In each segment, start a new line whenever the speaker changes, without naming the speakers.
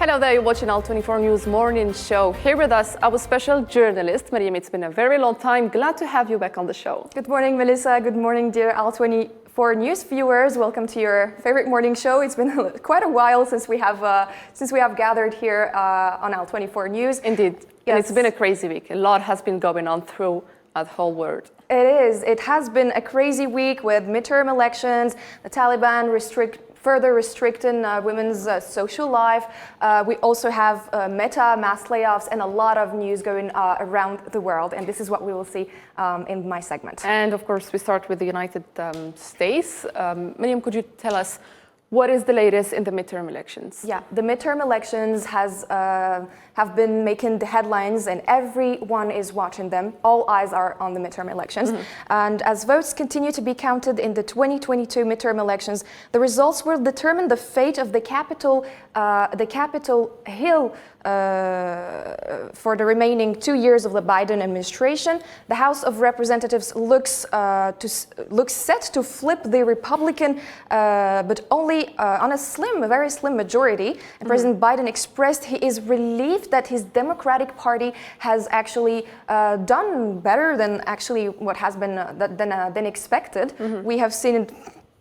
Hello there, you're watching Al24 News Morning Show. Here with us, our special journalist, Mariam. It's been a very long time. Glad to have you back on the show.
Good morning, Melissa. Good morning, dear Al24 News viewers. Welcome to your favorite morning show. It's been quite a while since we have gathered here on Al24 News.
Indeed.
Yes.
And it's been a crazy week. A lot has been going on through the whole world.
It is. It has been a crazy week with midterm elections, the Taliban further restricting women's social life. We also have Meta mass layoffs and a lot of news going around the world. And this is what we will see in my segment.
And of course, we start with the United States. Mariam, could you tell us what is the latest in the midterm elections?
Yeah, the midterm elections have been making the headlines and everyone is watching them. All eyes are on the midterm elections. And as votes continue to be counted in the 2022 midterm elections, the results will determine the fate of the Capitol Hill for the remaining 2 years of the Biden administration. The House of Representatives looks set to flip the Republican, but only on a very slim majority. And President Biden expressed he is relieved that his Democratic Party has actually done better than actually what has been than expected. We have seen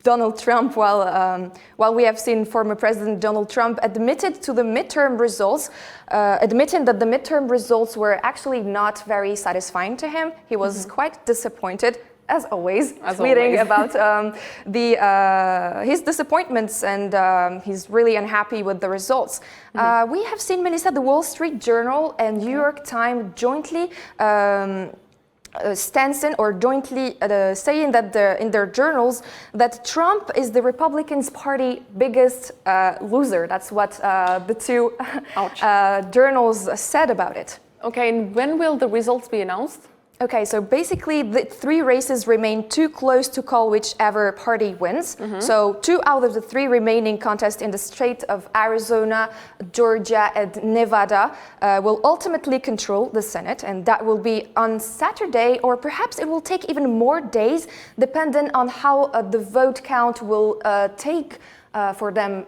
Donald Trump, while we have seen former President Donald Trump admitted to the midterm results, admitting that the midterm results were actually not very satisfying to him. He was quite disappointed, as always, tweeting about his disappointments, and he's really unhappy with the results. We have seen, Melissa, the Wall Street Journal and New York Times jointly jointly saying that in their journals that Trump is the Republicans' party biggest loser. That's what the two journals said about it.
Okay, and when will the results be announced?
Okay, so basically the three races remain too close to call whichever party wins. So 2 out of the 3 remaining contests in the state of Arizona, Georgia, and Nevada will ultimately control the Senate, and that will be on Saturday, or perhaps it will take even more days, depending on how the vote count will take for them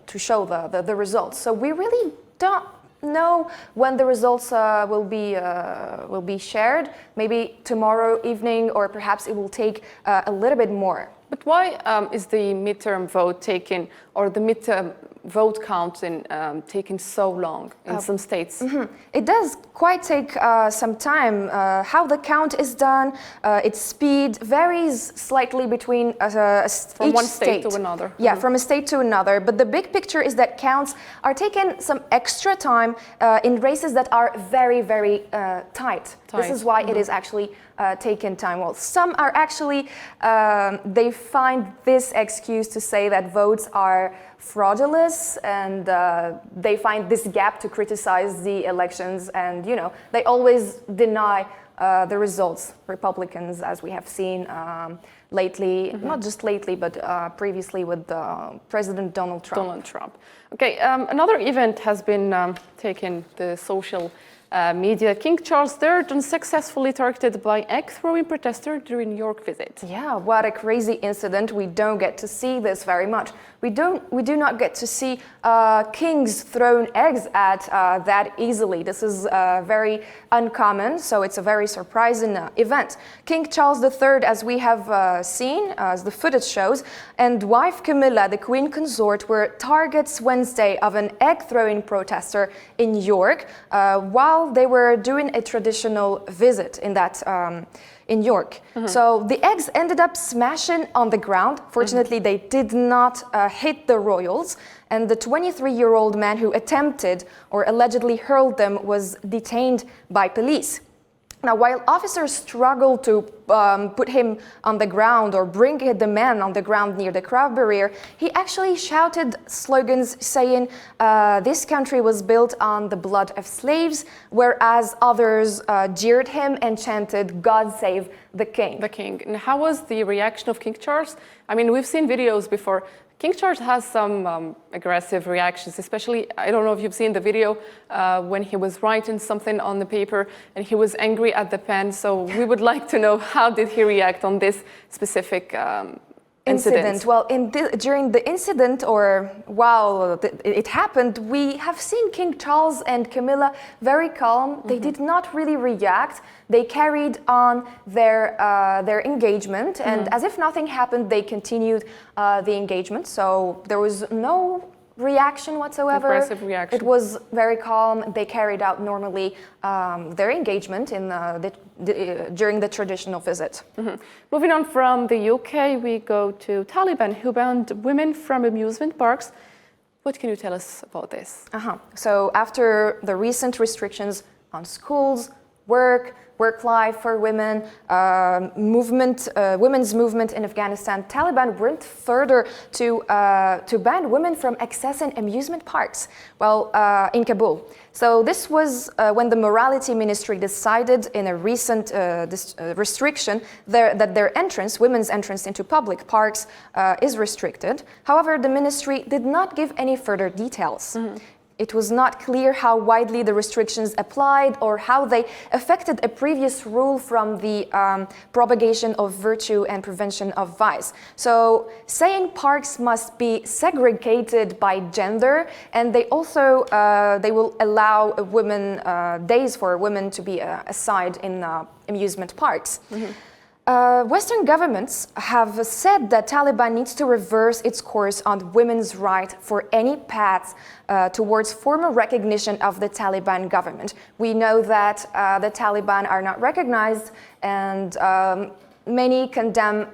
to show the results. So we really don't know when the results will be shared. Maybe tomorrow evening, or perhaps it will take a little bit more.
But why is the midterm vote taking, or the midterm vote counting taking so long in some states?
It does quite take some time. How the count is done, its speed varies slightly between
from one state to another.
Yeah, from a state to another. But the big picture is that counts are taking some extra time in races that are very, very tight. This is why it is actually taken time. Well, some are actually, they find this excuse to say that votes are fraudulent, and they find this gap to criticize the elections, and they always deny the results. Republicans, as we have seen lately, not just lately, but previously with President Donald Trump.
Okay, another event has been taking the social media. King Charles III unsuccessfully targeted by egg-throwing protester during New York visit.
Yeah, what a crazy incident. We don't get to see this very much. We do not get to see kings thrown eggs at that easily. This is very uncommon, so it's a very surprising event. King Charles III, as we have seen, as the footage shows, and wife Camilla, the Queen Consort, were targets Wednesday of an egg-throwing protester in York while they were doing a traditional visit in York. So the eggs ended up smashing on the ground. Fortunately, they did not hit the royals, and the 23-year-old man who attempted or allegedly hurled them was detained by police. Now, while officers struggled to put him on the ground or bring the man on the ground near the crowd barrier, he actually shouted slogans saying this country was built on the blood of slaves, whereas others jeered him and chanted, "God save the king."
The king. And how was the reaction of King Charles? I mean, we've seen videos before. King Charles has some aggressive reactions, especially, I don't know if you've seen the video when he was writing something on the paper and he was angry at the pen. So we would like to know, how did he react on this specific incident?
Well, during the incident, or while it happened, we have seen King Charles and Camilla very calm. They did not really react. They carried on their engagement, and as if nothing happened, they continued the engagement. So there was no reaction whatsoever.
Aggressive reaction.
It was very calm. They carried out normally their engagement in during the traditional visit.
Moving on from the UK, we go to Taliban, who banned women from amusement parks. What can you tell us about this?
So after the recent restrictions on schools, work life for women, women's movement in Afghanistan, Taliban went further to ban women from accessing amusement parks, in Kabul. So this was when the Morality Ministry decided in a recent restriction that their entrance, women's entrance into public parks, is restricted. However, the ministry did not give any further details. It was not clear how widely the restrictions applied or how they affected a previous rule from the propagation of virtue and prevention of vice. So saying parks must be segregated by gender, and they also they will allow days for women to be assigned in amusement parks. Western governments have said that Taliban needs to reverse its course on women's right for any paths towards formal recognition of the Taliban government. We know that the Taliban are not recognized, and many condemn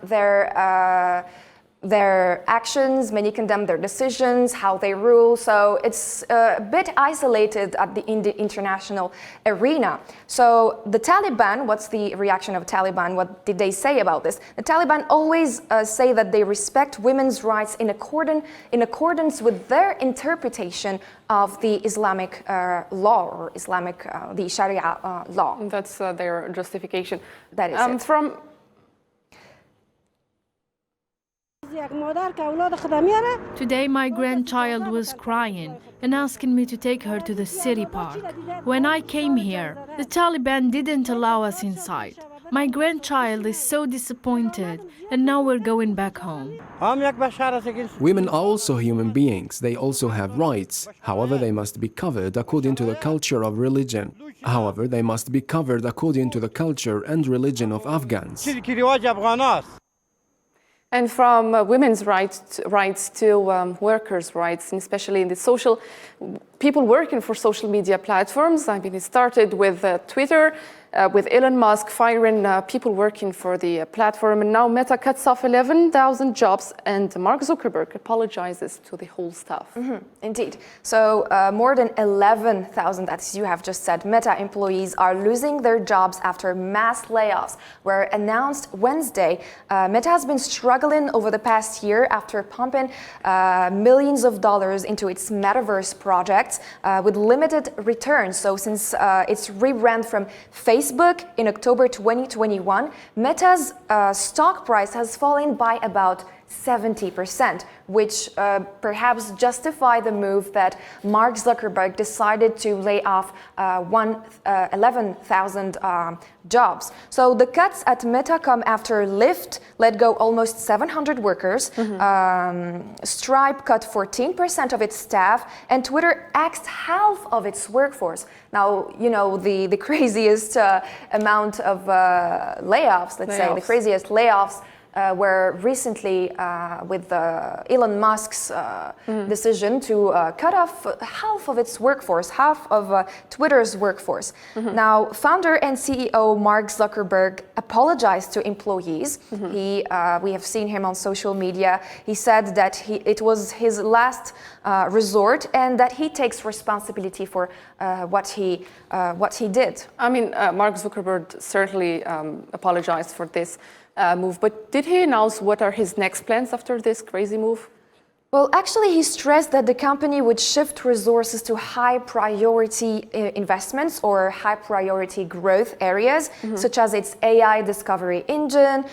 their actions, many condemn their decisions, how they rule. So it's a bit isolated in the international arena. So the Taliban, what's the reaction of Taliban? What did they say about this? The Taliban always say that they respect women's rights in accordance with their interpretation of the Islamic law, or the Sharia law.
That's their justification.
That is it.
Today my grandchild was crying and asking me to take her to the city park. When I came here, the Taliban didn't allow us inside. My grandchild is so disappointed, and now we're going back home.
Women are also human beings. They also have rights. However, they must be covered according to the culture of religion. However, they must be covered according to the culture and religion of Afghans.
And from women's rights to workers' rights, and especially in the people working for social media platforms. I mean, it started with Twitter, with Elon Musk firing people working for the platform, and now Meta cuts off 11,000 jobs, and Mark Zuckerberg apologizes to the whole staff.
Indeed. So more than 11,000, as you have just said, Meta employees are losing their jobs after mass layoffs were announced Wednesday. Meta has been struggling over the past year after pumping millions of dollars into its metaverse projects with limited returns. So since its rebrand from Facebook in October 2021, Meta's stock price has fallen by about 70%, which perhaps justify the move that Mark Zuckerberg decided to lay off 11,000 jobs. So the cuts at Meta come after Lyft let go almost 700 workers, Stripe cut 14% of its staff, and Twitter axed half of its workforce. Now, you know, the craziest amount of layoffs, say, the craziest layoffs were recently with Elon Musk's decision to cut off half of its workforce, half of Twitter's workforce. Now, founder and CEO Mark Zuckerberg apologized to employees. We have seen him on social media. He said that it was his last resort, and that he takes responsibility for what he did.
I mean, Mark Zuckerberg certainly apologized for this move, but did he announce what are his next plans after this crazy move?
Well, actually, he stressed that the company would shift resources to high-priority investments or high-priority growth areas, such as its AI discovery engine,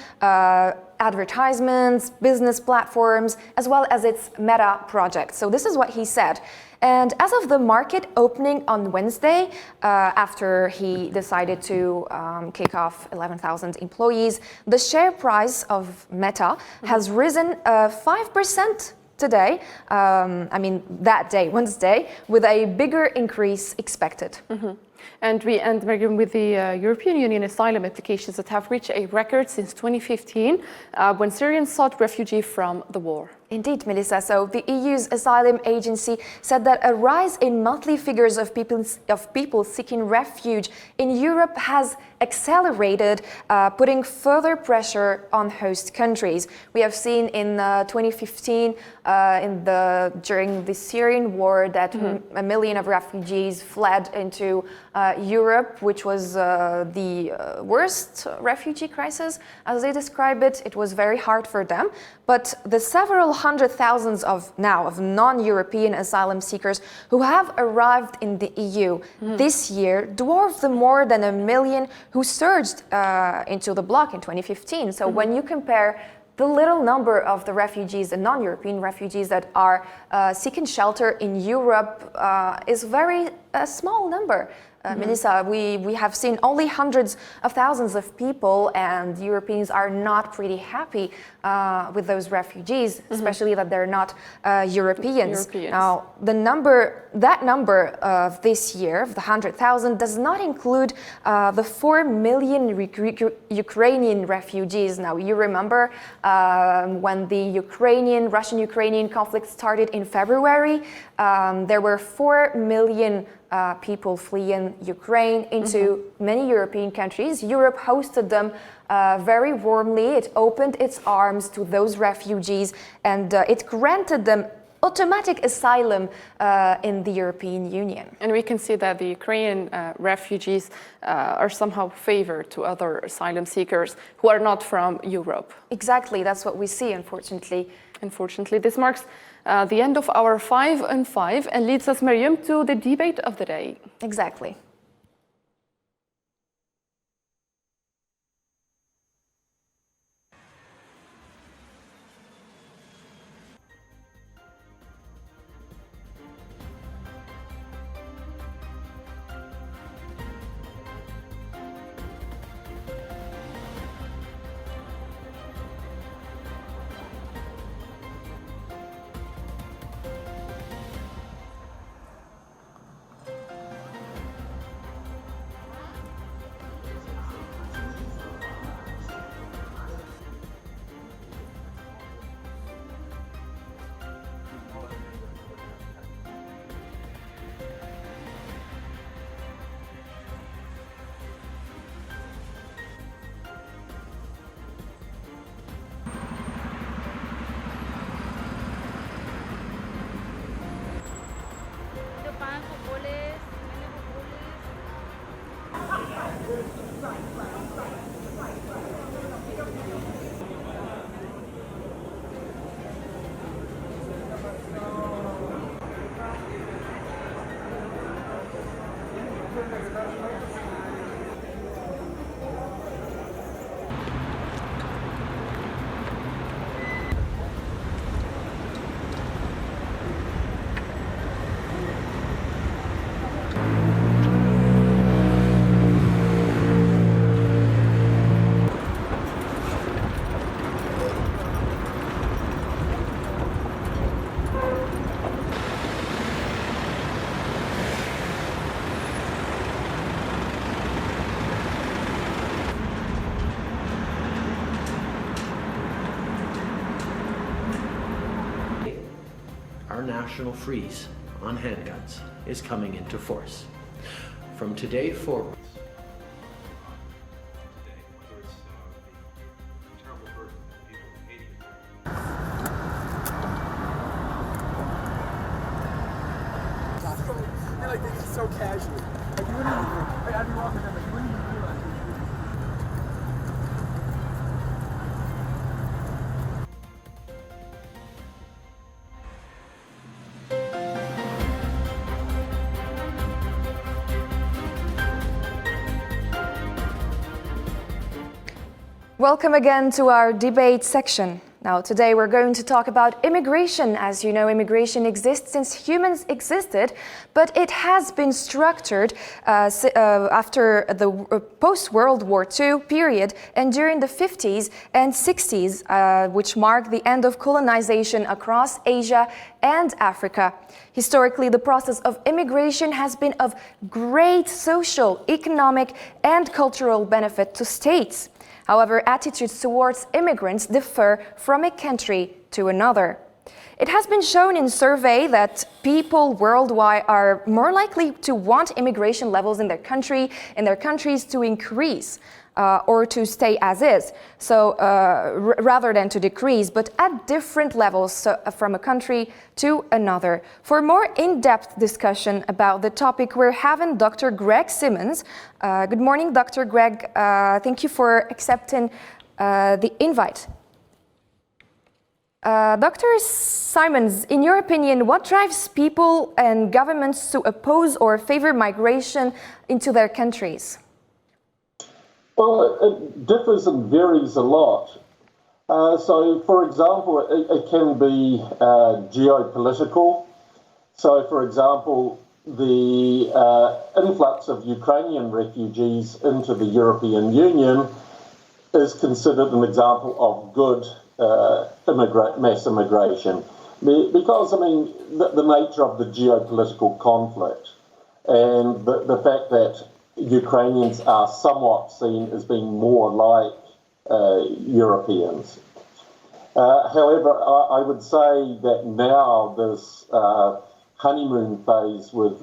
advertisements, business platforms, as well as its Meta project. So this is what he said. And as of the market opening on Wednesday, after he decided to kick off 11,000 employees, the share price of Meta has risen 5% today, that day, Wednesday, with a bigger increase expected.
And we end, Mariam, with the European Union asylum applications that have reached a record since 2015, when Syrians sought refuge from the war.
Indeed, Melissa. So the EU's asylum agency said that a rise in monthly figures of people seeking refuge in Europe has accelerated, putting further pressure on host countries. We have seen in 2015, during the Syrian war, that a million of refugees fled into Europe, which was the worst refugee crisis, as they describe it. It was very hard for them. But the several hundred thousands of non-European asylum seekers who have arrived in the EU this year dwarf the more than a million who surged into the bloc in 2015. So when you compare the little number of the refugees, the non-European refugees that are seeking shelter in Europe is very small number. Melissa, we have seen only hundreds of thousands of people, and Europeans are not pretty happy with those refugees, especially that they're not Europeans. Now, that number of this year, of the 100,000, does not include the 4 million Ukrainian refugees. Now, you remember when the Russian-Ukrainian conflict started in February, there were 4 million people fleeing Ukraine into many European countries. Europe hosted them very warmly. It opened its arms to those refugees, and it granted them automatic asylum in the European Union.
And we can see that the Ukrainian refugees are somehow favored to other asylum seekers who are not from Europe.
Exactly, that's what we see, unfortunately.
Unfortunately, this marks the end of our 5 on 5 and leads us, Mariam, to the debate of the day.
Exactly.
Our national freeze on handguns is coming into force. From today forward,
like this is so casual. Like you wouldn't even, like, I'd be walking them, like you wouldn't even realize.
Welcome again to our debate section. Now, today we're going to talk about immigration. As you know, immigration exists since humans existed, but it has been structured after the post-World War II period and during the 50s and 60s, which marked the end of colonization across Asia and Africa. Historically, the process of immigration has been of great social, economic, and cultural benefit to states. However, attitudes towards immigrants differ from a country to another. It has been shown in survey that people worldwide are more likely to want immigration levels in their countries to increase or to stay as is, so rather than to decrease, but at different levels, so, from a country to another. For more in-depth discussion about the topic, we're having Dr. Greg Simmons. Good morning, Dr. Greg. Thank you for accepting the invite. Dr. Simons, in your opinion, what drives people and governments to oppose or favor migration into their countries?
Well, it differs and varies a lot. So, for example, it can be geopolitical. So, for example, the influx of Ukrainian refugees into the European Union is considered an example of good mass immigration. Because, I mean, the nature of the geopolitical conflict and the fact that Ukrainians are somewhat seen as being more like Europeans. However, I would say that now this honeymoon phase with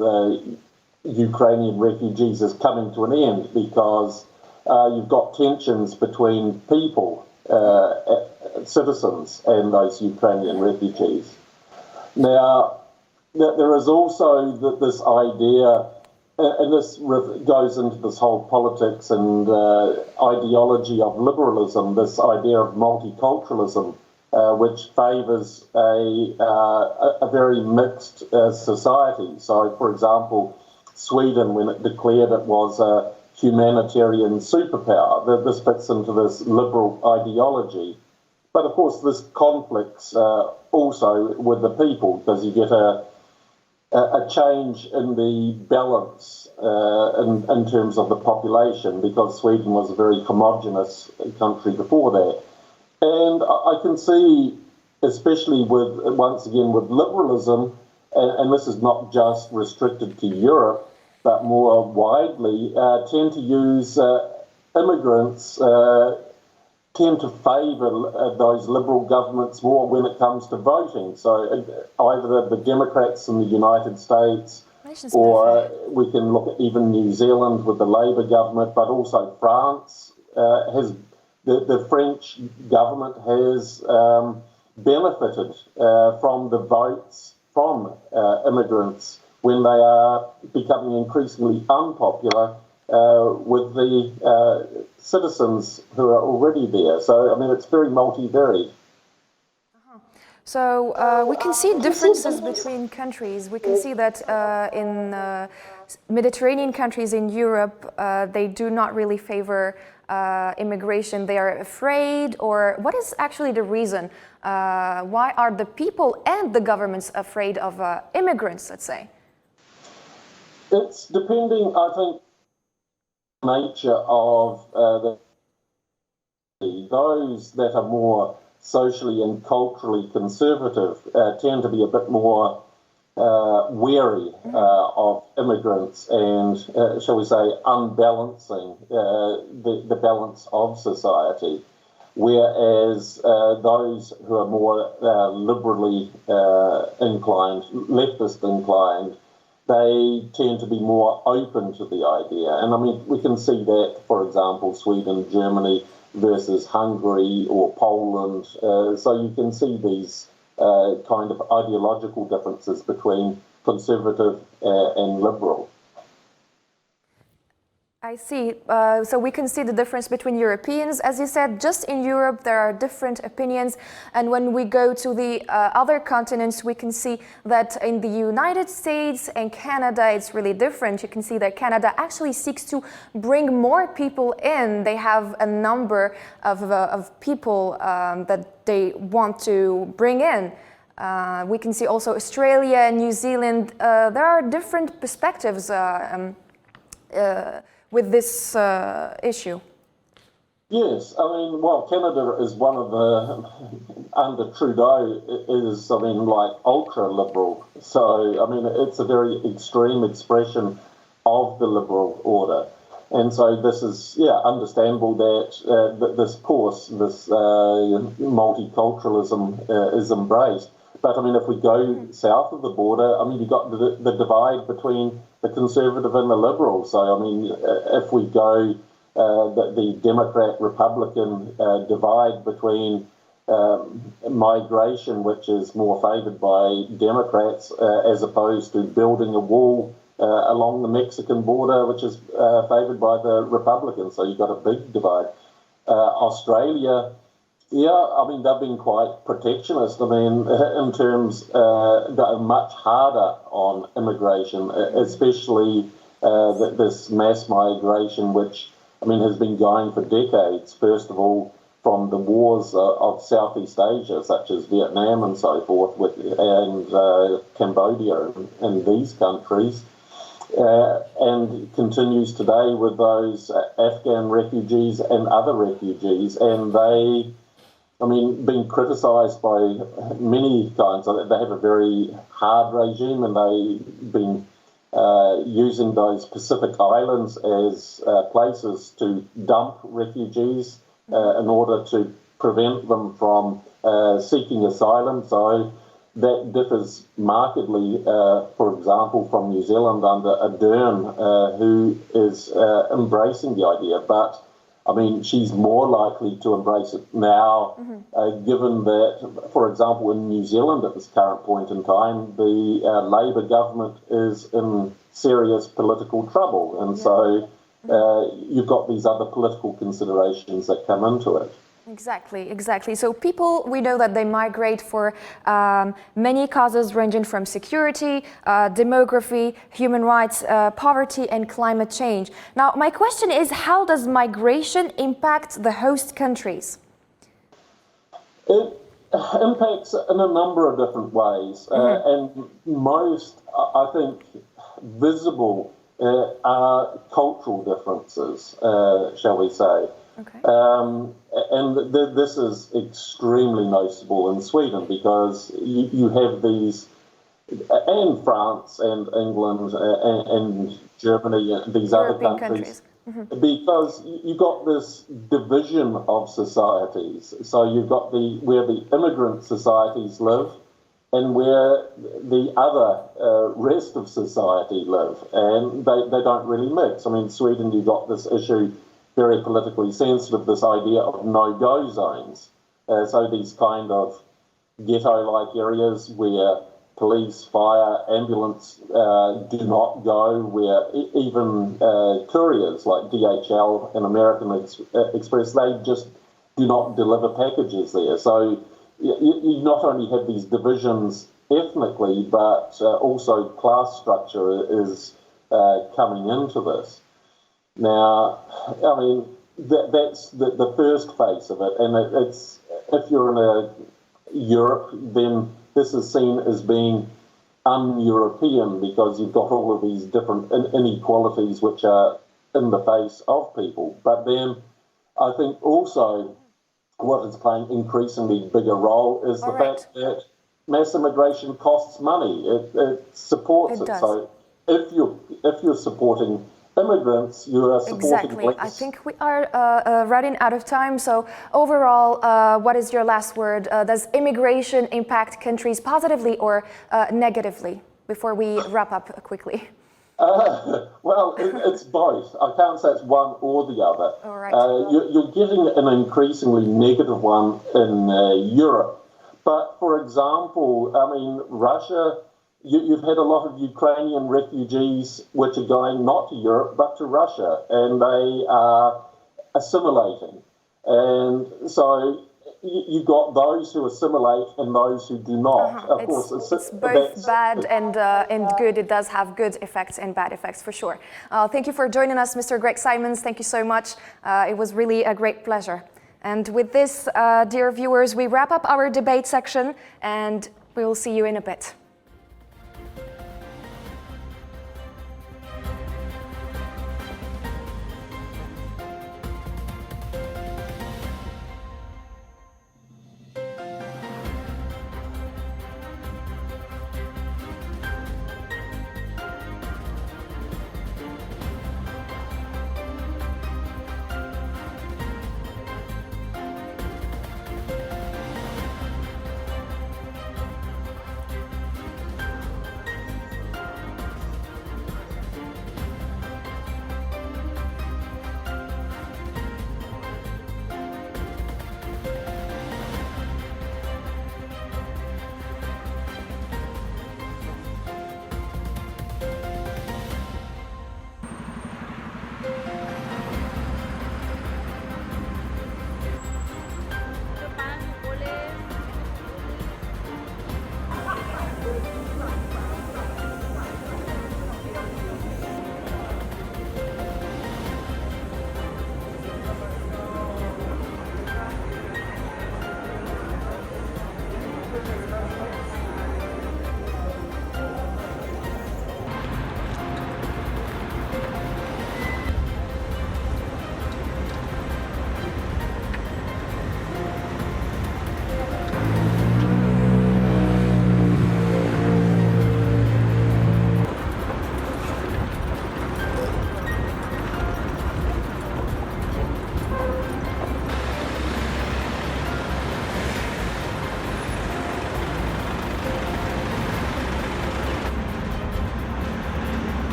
Ukrainian refugees is coming to an end because you've got tensions between people, citizens, and those Ukrainian refugees. Now, there is also this idea, and this goes into this whole politics and ideology of liberalism, this idea of multiculturalism, which favours a very mixed society. So, for example, Sweden, when it declared it was a humanitarian superpower, this fits into this liberal ideology. But of course, this conflicts also with the people, because you get a change in the balance in terms of the population, because Sweden was a very homogenous country before that. And I can see, especially once again with liberalism, and this is not just restricted to Europe, but more widely, tend to use immigrants, tend to favour those liberal governments more when it comes to voting. So either the Democrats in the United States, or we can look at even New Zealand with the Labour government, but also France has, the French government has benefited from the votes from immigrants when they are becoming increasingly unpopular with the citizens who are already there. So, I mean, it's very multivariate.
So we can see differences between countries. We can see that in Mediterranean countries in Europe, they do not really favor immigration. They are afraid, or what is actually the reason? Why are the people and the governments afraid of immigrants, let's say?
It's depending, I think, nature of those that are more socially and culturally conservative tend to be a bit more wary of immigrants and, shall we say, unbalancing the balance of society. Whereas those who are more liberally inclined, leftist inclined, they tend to be more open to the idea. And I mean, we can see that, for example, Sweden, Germany versus Hungary or Poland. So you can see these kind of ideological differences between conservative and liberal.
I see. So we can see the difference between Europeans. As you said, just in Europe there are different opinions. And when we go to the other continents, we can see that in the United States and Canada, it's really different. You can see that Canada actually seeks to bring more people in. They have a number of people that they want to bring in. We can see also Australia and New Zealand. There are different perspectives with this issue.
Yes, I mean, well, Canada is one of the, under Trudeau, is, I mean, like ultra-liberal. So, I mean, it's a very extreme expression of the liberal order. And so this is, yeah, understandable that this course, this multiculturalism is embraced. But, I mean, if we go south of the border, I mean, you've got the divide between the conservative and the liberal. So, I mean, if we go the Democrat-Republican divide between migration, which is more favoured by Democrats, as opposed to building a wall along the Mexican border, which is favoured by the Republicans. So you've got a big divide. Australia, yeah, I mean, they've been quite protectionist. I mean, in terms, they're much harder on immigration, especially this mass migration, which, I mean, has been going for decades. First of all, from the wars of Southeast Asia, such as Vietnam and so forth, and Cambodia and these countries, and continues today with those Afghan refugees and other refugees. And they, I mean, being criticised by many times. They have a very hard regime, and they've been using those Pacific Islands as places to dump refugees in order to prevent them from seeking asylum. So that differs markedly, for example, from New Zealand under Ardern, who is embracing the idea. But I mean, she's more likely to embrace it now, given that, for example, in New Zealand at this current point in time, the Labour government is in serious political trouble. And so you've got these other political considerations that come into it.
Exactly, exactly. So people, we know that they migrate for many causes ranging from security, demography, human rights, poverty, and climate change. Now, my question is, how does migration impact the host countries?
It impacts in a number of different ways. And most, I think, visible are cultural differences, shall we say.
Okay.
And this is extremely noticeable in Sweden, because you have these, and France and England and Germany and these European other countries. Because you've got this division of societies. So you've got where the immigrant societies live and where the other rest of society live, and they don't really mix. I mean, Sweden, you've got this issue, very politically sensitive, this idea of no-go zones. So these kind of ghetto-like areas where police, fire, ambulance do not go, where even couriers like DHL and American Express, they just do not deliver packages there. So you not only have these divisions ethnically, but also class structure is coming into this. Now, I mean, that's the first phase of it, and it's, if you're in Europe, then this is seen as being un-European, because you've got all of these different inequalities which are in the face of people. But then I think also what is playing increasingly bigger role is the fact that mass immigration costs money. It supports it. So if you're supporting immigrants, you are supporting less.
I think we are running out of time. So overall, what is your last word? Does immigration impact countries positively or negatively? Before we wrap up quickly.
Well, it's both. I can't say it's one or the other.
All right.
You're getting an increasingly negative one in Europe. But for example, I mean, Russia you've had a lot of Ukrainian refugees which are going not to Europe but to Russia, and they are assimilating. And so you've got those who assimilate and those who do not. Of course,
it's both bad and good. It does have good effects and bad effects, for sure. Thank you for joining us, Mr. Greg Simons. Thank you so much. It was really a great pleasure. And with this, dear viewers, we wrap up our debate section, and we will see you in a bit.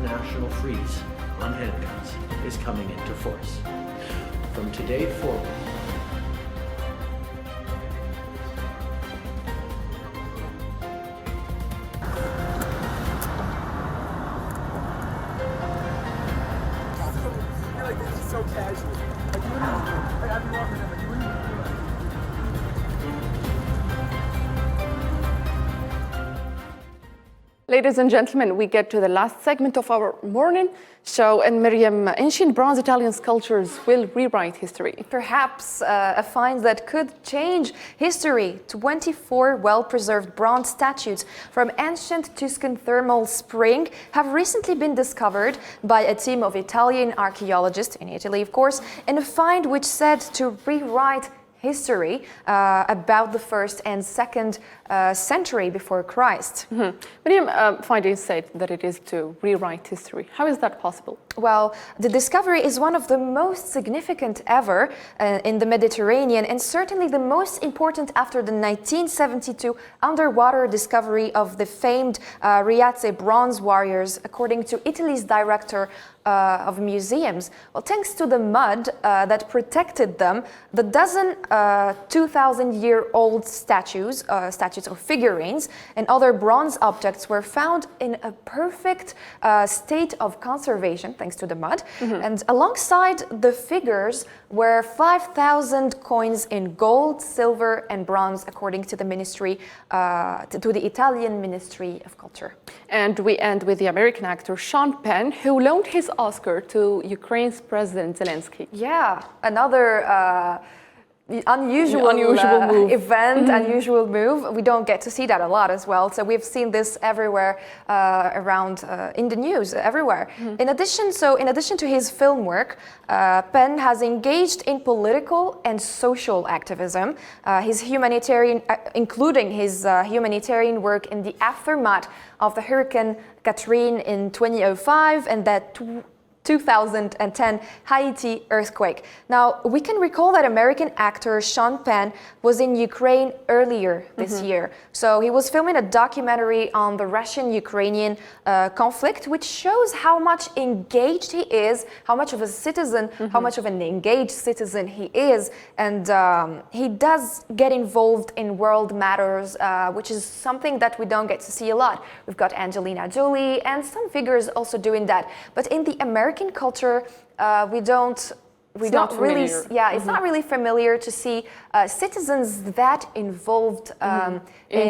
national freeze on handguns is coming into force. From today forward,
You're like, this is so casual. Like, you wouldn't even, like, I'd be walking in, like, you wouldn't even do that.
Ladies and gentlemen, we get to the last segment of our morning show, and Miriam, ancient bronze Italian sculptures will rewrite history.
Perhaps a find that could change history. 24 well-preserved bronze statues from ancient Tuscan thermal spring have recently been discovered by a team of Italian archaeologists, in Italy of course, in a find which said to rewrite history about the 1st and 2nd century before Christ.
Miriam, findings said that it is to rewrite history. How is that possible?
Well, the discovery is one of the most significant ever in the Mediterranean, and certainly the most important after the 1972 underwater discovery of the famed Riace bronze warriors, according to Italy's director of museums. Well, thanks to the mud that protected them, the dozen 2,000-year-old statues or figurines and other bronze objects were found in a perfect state of conservation, thanks to the mud. And alongside the figures were 5,000 coins in gold, silver, and bronze, according to the ministry, to the Italian Ministry of Culture.
And we end with the American actor Sean Penn, who loaned his Oscar to Ukraine's President Zelensky.
Yeah, another unusual
move.
Event, unusual move. We don't get to see that a lot as well. So we've seen this everywhere around in the news, everywhere. In addition to his film work, Penn has engaged in political and social activism. His humanitarian, including his humanitarian work in the aftermath of the Hurricane Katrina in 2005, and that 2010 Haiti earthquake. Now, we can recall that American actor Sean Penn was in Ukraine earlier this year. So he was filming a documentary on the Russian-Ukrainian conflict, which shows how much engaged he is, how much of a citizen, how much of an engaged citizen he is. And he does get involved in world matters, which is something that we don't get to see a lot. We've got Angelina Jolie and some figures also doing that. But in the American culture, we don't really, it's not really familiar to see citizens that involved in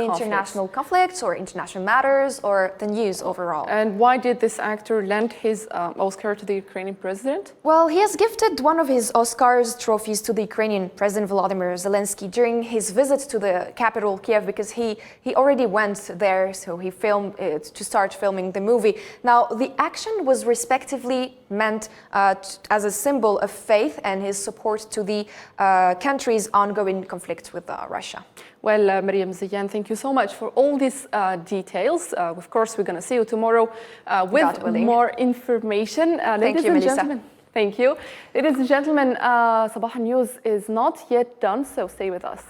international conflicts or international matters or the news overall.
And why did this actor lend his Oscar to the Ukrainian president?
Well, he has gifted one of his Oscars trophies to the Ukrainian President Volodymyr Zelensky during his visit to the capital, Kiev, because he already went there, so he filmed to start filming the movie. Now, the action was respectively meant as a symbol of faith and his support to the country's ongoing conflict with Russia.
Well, Maryam Ziyan, thank you so much for all these details. Of course, we're going to see you tomorrow with more information.
Thank you, Melissa.
Thank you. Ladies and gentlemen, Sabah News is not yet done, so stay with us.